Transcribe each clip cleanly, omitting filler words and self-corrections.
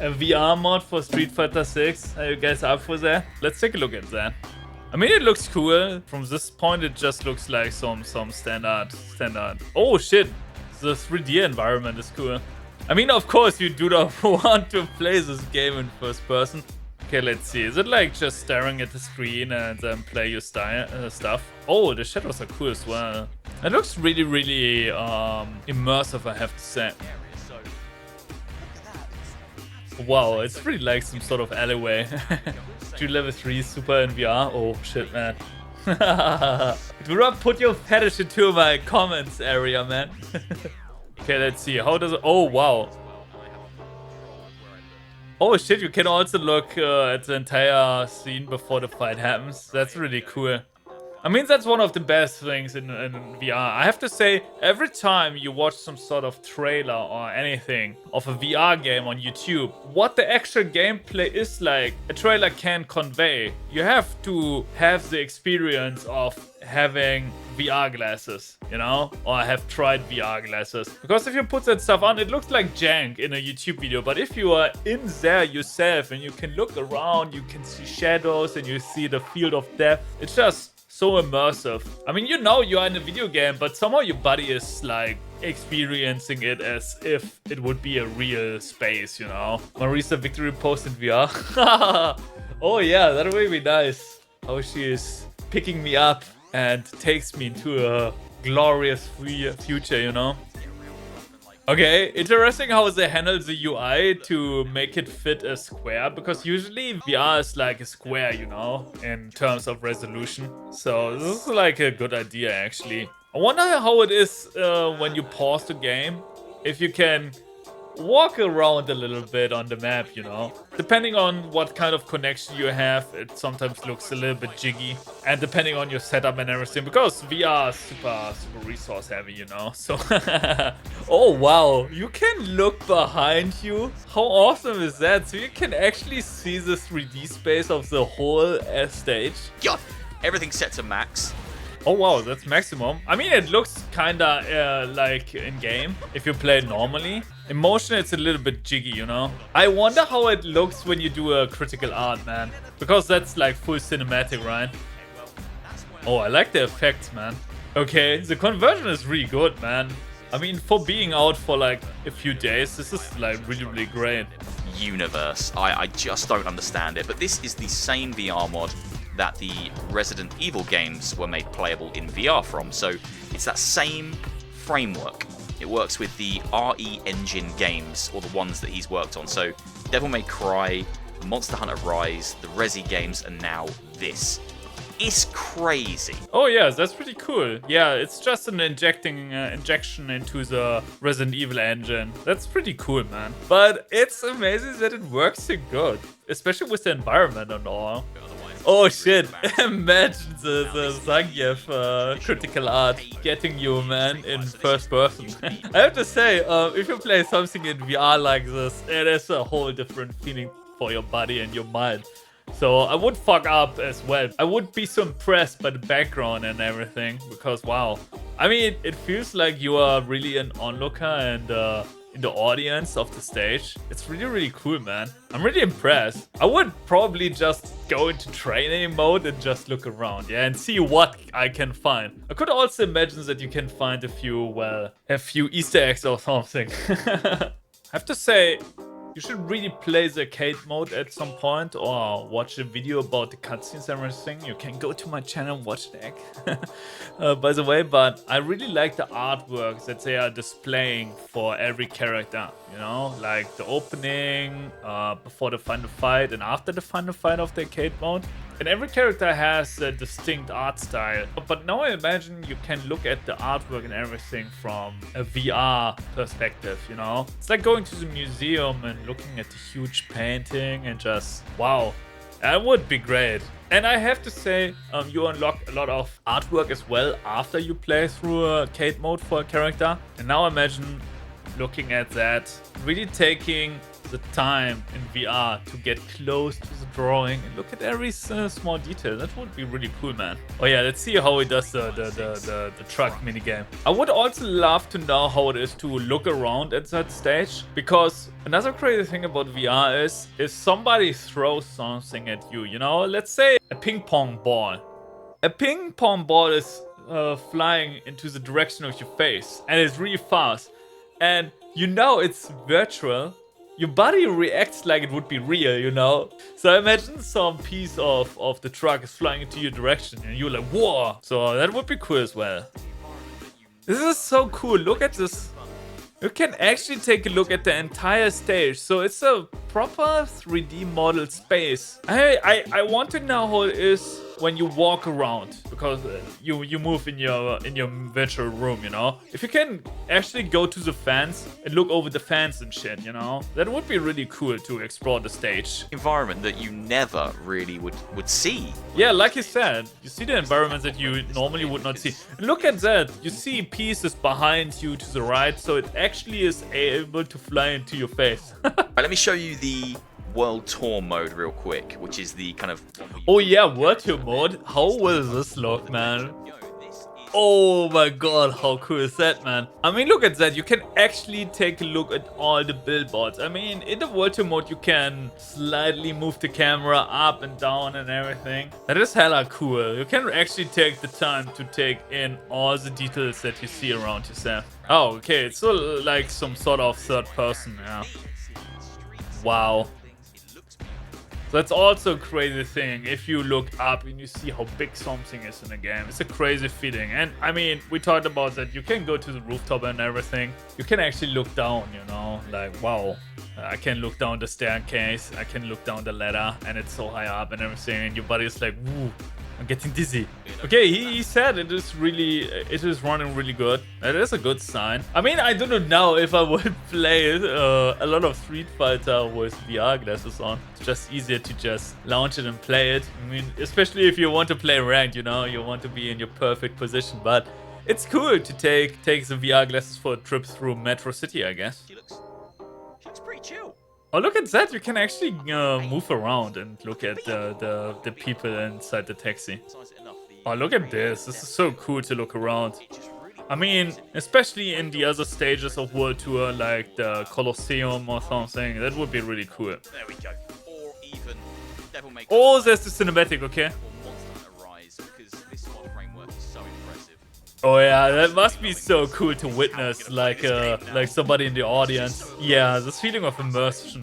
A VR mod for Street Fighter 6. Are you guys up for that? Let's take a look at that. I mean, it looks cool. From this point, it just looks like some standard. Oh shit, the 3D environment is cool. I mean, of course, you do not want to play this game in first person. Okay, let's see. Is it like just staring at the screen and then play your stuff? Oh, the shadows are cool as well. It looks really, really immersive, I have to say. Wow, it's really like some sort of alleyway. Do level 3 super in VR? Oh shit, man. Do not put your fetish into my comments area, man. Okay, let's see. How does it... Oh, wow. Oh shit, you can also look at the entire scene before the fight happens. That's really cool. I mean, that's one of the best things in VR. I have to say, every time you watch some sort of trailer or anything of a VR game on YouTube, what the actual gameplay is like, a trailer can't convey. You have to have the experience of having VR glasses, you know, or have tried VR glasses. Because if you put that stuff on, it looks like jank in a YouTube video. But if you are in there yourself and you can look around, you can see shadows and you see the field of depth, it's just so immersive. I mean, you know you are in a video game, but somehow your body is like experiencing it as if it would be a real space, you know. Marisa victory post in VR. Oh yeah, that would be nice. How she is picking me up and takes me into a glorious future, you know. Okay, interesting how they handle the UI to make it fit a square, because usually VR is like a square, you know, in terms of resolution. So this is like a good idea, actually. I wonder how it is when you pause the game, if you can walk around a little bit on the map, you know. Depending on what kind of connection you have, it sometimes looks a little bit jiggy. And depending on your setup and everything, because VR is super resource heavy, you know. So, oh wow, you can look behind you. How awesome is that? So you can actually see the 3D space of the whole stage. Yeah, everything's set to max. Oh wow, that's maximum. I mean, it looks kinda like in-game if you play it normally. In motion, it's a little bit jiggy, you know? I wonder how it looks when you do a critical art, man. Because that's like full cinematic, right? Oh, I like the effects, man. Okay, the conversion is really good, man. I mean, for being out for like a few days, this is like really, really great. Universe. I just don't understand it. But this is the same VR mod that the Resident Evil games were made playable in VR from. So it's that same framework. It works with the RE Engine games, or the ones that he's worked on. So Devil May Cry, Monster Hunter Rise, the Resi games, and now this. It's crazy. Oh yeah, that's pretty cool. Yeah, it's just an injection into the Resident Evil engine. That's pretty cool, man. But it's amazing that it works so good, especially with the environment and all. Oh shit, imagine the Zangief critical art getting you, man, in first person. I have to say, if you play something in VR like this, it is a whole different feeling for your body and your mind. So I would fuck up as well. I would be so impressed by the background and everything, because wow. I mean, it feels like you are really an onlooker and in the audience of the stage. It's really, really cool, man. I'm really impressed. I would probably just go into training mode and just look around, yeah, and see what I can find. I could also imagine that you can find a few Easter eggs or something. I have to say, you should really play the arcade mode at some point, or watch a video about the cutscenes and everything. You can go to my channel and watch that, by the way. But I really like the artwork that they are displaying for every character, you know, like the opening, before the final fight and after the final fight of the arcade mode. And every character has a distinct art style. But now I imagine you can look at the artwork and everything from a VR perspective, you know? It's like going to the museum and looking at the huge painting and just, wow, that would be great. And I have to say, you unlock a lot of artwork as well after you play through arcade mode for a character. And now imagine looking at that, really taking the time in VR to get close to the drawing and look at every small detail. That would be really cool, man. Oh yeah, let's see how he does the truck minigame. I would also love to know how it is to look around at that stage, because another crazy thing about VR is if somebody throws something at you, you know, let's say a ping pong ball. A ping pong ball is flying into the direction of your face, and it's really fast, and you know it's virtual. Your body reacts like it would be real, you know? So imagine some piece of the truck is flying into your direction and you're like, whoa! So that would be cool as well. This is so cool. Look at this. You can actually take a look at the entire stage. So it's a proper 3D model space. I want to know how it is when you walk around, because you move in your virtual room, you know. If you can actually go to the fans and look over the fans and shit, you know, that would be really cool to explore the stage. Environment that you never really would see. Yeah, like you said, you see the environments that you normally would not see. Look at that. You see pieces behind you to the right, so it actually is able to fly into your face. Right, let me show you the World Tour mode real quick, which is the kind of... Oh yeah, World Tour mode. How will this look, man? Oh my god, how cool is that, man? I mean, look at that. You can actually take a look at all the billboards. I mean, in the World Tour mode, you can slightly move the camera up and down and everything. That is hella cool. You can actually take the time to take in all the details that you see around yourself. Oh, okay. It's so like some sort of third person, yeah. Wow. That's also a crazy thing. If you look up and you see how big something is in the game, it's a crazy feeling. And I mean, we talked about that. You can go to the rooftop and everything. You can actually look down, you know, like, wow. I can look down the staircase. I can look down the ladder, and it's so high up and everything. And your body is like, woo, I'm getting dizzy. Okay, he said it is running really good. That is a good sign. I mean, I don't know if I would play a lot of Street Fighter with VR glasses on. It's just easier to just launch it and play it. I mean, especially if you want to play ranked, you know, you want to be in your perfect position. But it's cool to take the VR glasses for a trip through Metro City, I guess. She looks pretty chill. Oh, look at that. You can actually move around and look at the people inside the taxi. Oh, look at this. This is so cool to look around. I mean, especially in the other stages of World Tour, like the Colosseum or something. That would be really cool. There we go. Or even Devil May Cry. Oh, there's the cinematic, okay? Oh yeah, that must be so cool to witness, like somebody in the audience. Yeah, this feeling of immersion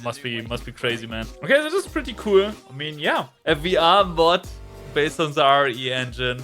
must be crazy, man. Okay, this is pretty cool. I mean, yeah, a VR mod based on the RE engine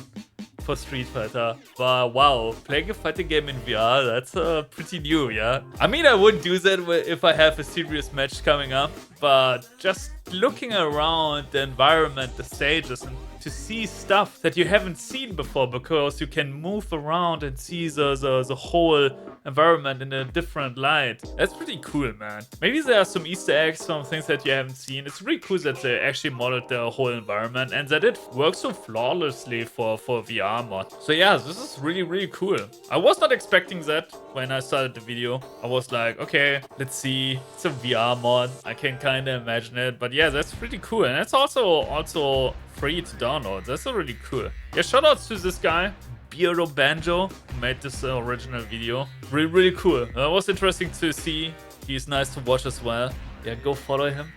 for Street Fighter. But wow, playing a fighting game in VR, that's pretty new, yeah. I mean, I would do that if I have a serious match coming up, but just looking around the environment, the stages, and to see stuff that you haven't seen before, because you can move around and see the whole environment in a different light. That's pretty cool, man. Maybe there are some Easter eggs, some things that you haven't seen. It's really cool that they actually modeled the whole environment and that it works so flawlessly for VR mod. So yeah, this is really cool. I was not expecting that when I started the video. I was like, okay, let's see. It's a VR mod. I can kind of imagine it. But yeah, that's pretty cool. And it's also free to download. That's really cool. Yeah, shoutouts to this guy, Beardo Banjo, who made this original video. Really cool. It was interesting to see. He's nice to watch as well. Yeah, go follow him.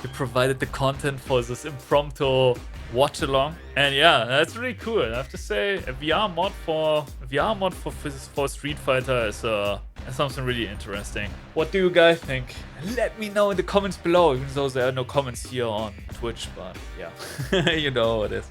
He provided the content for this impromptu watch along. And yeah, that's really cool. I have to say, a VR mod for Street Fighter is something really interesting. What do you guys think? Let me know in the comments below, even though there are no comments here on Twitch, but yeah, you know how it is.